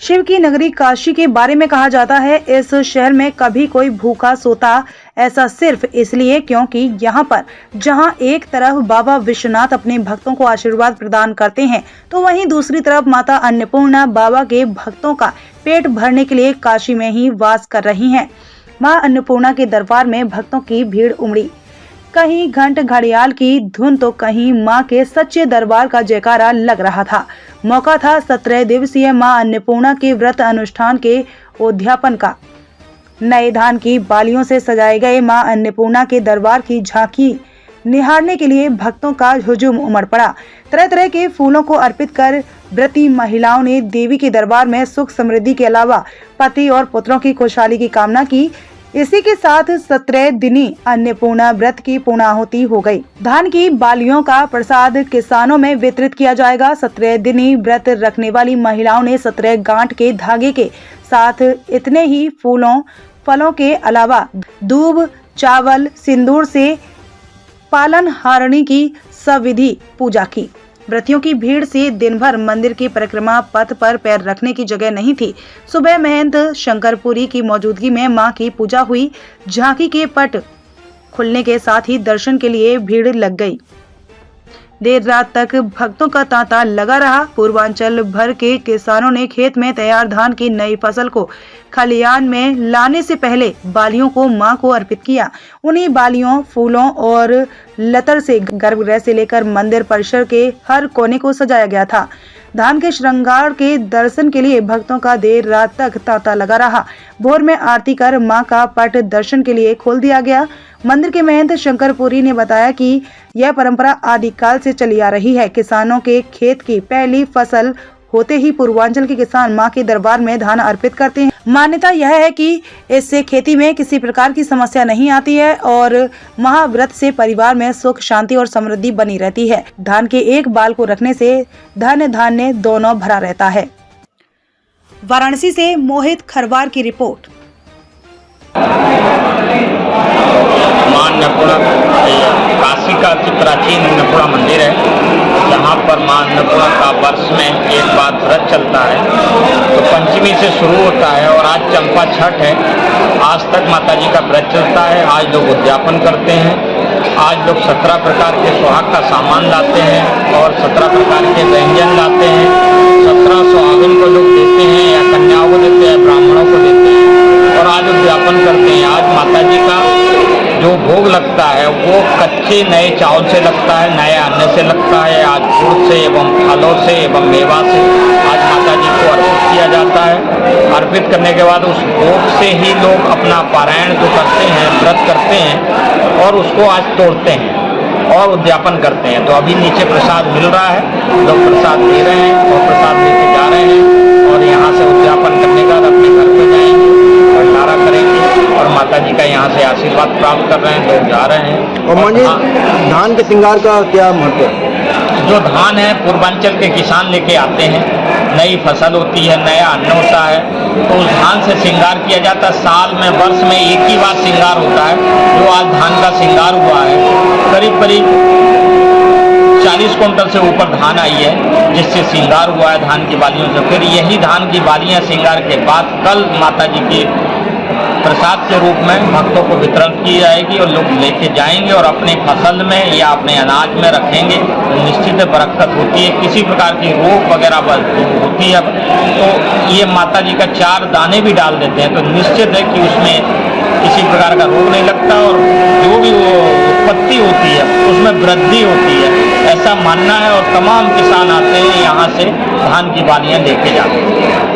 शिव की नगरी काशी के बारे में कहा जाता है, इस शहर में कभी कोई भूखा सोता, ऐसा सिर्फ इसलिए क्योंकि यहाँ पर जहाँ एक तरफ बाबा विश्वनाथ अपने भक्तों को आशीर्वाद प्रदान करते हैं, तो वहीं दूसरी तरफ माता अन्नपूर्णा बाबा के भक्तों का पेट भरने के लिए काशी में ही वास कर रही हैं। मां अन्नपूर्णा के दरबार में भक्तों की भीड़ उमड़ी। कहीं घंट घड़ियाल की धुन तो कहीं मां के सच्चे दरबार का जयकारा लग रहा था। मौका था 17 दिवसीय मां अन्नपूर्णा के व्रत अनुष्ठान के उद्यापन का। नए धान की बालियों से सजाए गए मां अन्नपूर्णा के दरबार की झांकी निहारने के लिए भक्तों का हुजूम उमड़ पड़ा। तरह तरह के फूलों को अर्पित कर व्रती महिलाओं ने देवी के दरबार में सुख समृद्धि के अलावा पति और पुत्रों की खुशहाली की कामना की। इसी के साथ 17 दिनी अन्नपूर्णा व्रत की पूर्णाहुति हो गई। धान की बालियों का प्रसाद किसानों में वितरित किया जाएगा। 17 दिनी व्रत रखने वाली महिलाओं ने 17 गांठ के धागे के साथ इतने ही फूलों फलों के अलावा दूब, चावल, सिंदूर से पालन हारणी की सविधि पूजा की। व्रतियों की भीड़ से दिन भर मंदिर की परिक्रमा पथ पर पैर रखने की जगह नहीं थी। सुबह महंत शंकरपुरी की मौजूदगी में मां की पूजा हुई। झांकी के पट खुलने के साथ ही दर्शन के लिए भीड़ लग गई। देर रात तक भक्तों का तांता लगा रहा। पूर्वांचल भर के किसानों ने खेत में तैयार धान की नई फसल को खलियान में लाने से पहले बालियों को मां को अर्पित किया। उन्हीं बालियों, फूलों और लतर से गर्भगृह से लेकर मंदिर परिसर के हर कोने को सजाया गया था। धान के श्रृंगार के दर्शन के लिए भक्तों का देर रात तक तांता लगा रहा। भोर में आरती कर मां का पट दर्शन के लिए खोल दिया गया। मंदिर के महंत शंकरपुरी ने बताया कि यह परंपरा आदिकाल से चली आ रही है। किसानों के खेत की पहली फसल होते ही पूर्वांचल के किसान मां के दरबार में धान अर्पित करते हैं। मान्यता यह है कि इससे खेती में किसी प्रकार की समस्या नहीं आती है और महाव्रत से परिवार में सुख, शांति और समृद्धि बनी रहती है। धान के एक बाल को रखने से धन धान्य दोनों भरा रहता है। वाराणसी से मोहित खरवार की रिपोर्ट। मां अन्नपूर्णा काशी का अति प्राचीन अन्नपूर्णा मंदिर है, जहाँ पर मां अन्नपूर्णा का वर्ष में एक बार व्रत चलता है। तो पंचमी से शुरू होता है और आज चंपा छठ है। आज तक माता जी का व्रत चलता है। आज लोग उद्यापन करते हैं। आज लोग 17 प्रकार के सुहाग का सामान लाते हैं और 17 प्रकार के व्यंजन लाते हैं। 17 सुहागिन को लोग देते हैं या कन्याओं को देते हैं, ब्राह्मणों को देते हैं और आज उद्यापन करते हैं। आज माता जी का जो भोग लगता है वो कच्चे नए चावल से लगता है, नए अन्न से लगता है। आज गुड़ से एवं फलों से एवं मेवा से आज माता जी को अर्पित किया जाता है। अर्पित करने के बाद उस भोग से ही लोग अपना पारायण जो करते हैं, व्रत करते हैं और उसको आज तोड़ते हैं और उद्यापन करते हैं। तो अभी नीचे प्रसाद मिल रहा है, लोग प्रसाद दे रहे हैं और प्रसाद लेके जा रहे हैं और यहाँ से उद्यापन करने के बाद अपने घर पे जाएंगे, भंडारा करेंगे और माता जी का यहाँ से आशीर्वाद प्राप्त कर रहे हैं, लोग जा रहे हैं। और मानिए धान के श्रृंगार का क्या महत्व है? जो धान है पूर्वांचल के किसान लेके आते हैं, नई फसल होती है, नया अन्न होता है, तो उस धान से श्रृंगार किया जाता है। साल में, वर्ष में एक ही बार श्रृंगार होता है। जो आज धान का श्रृंगार हुआ है, करीब करीब 40 कुंटल से ऊपर धान आई है, जिससे श्रृंगार हुआ है धान की बालियों से। फिर यही धान की बालियां श्रृंगार के बाद कल माता जी की प्रसाद के रूप में भक्तों को वितरण की जाएगी और लोग लेके जाएंगे और अपने फसल में या अपने अनाज में रखेंगे। तो निश्चित बरकत होती है, किसी प्रकार की रोग वगैरह होती है तो ये माता जी का 4 दाने भी डाल देते हैं, तो निश्चित है कि उसमें किसी प्रकार का रोग नहीं लगता और जो भी वो उत्पत्ति होती है उसमें वृद्धि होती है, ऐसा मानना है। और तमाम किसान आते हैं यहाँ से धान की बालियाँ लेके जाते हैं।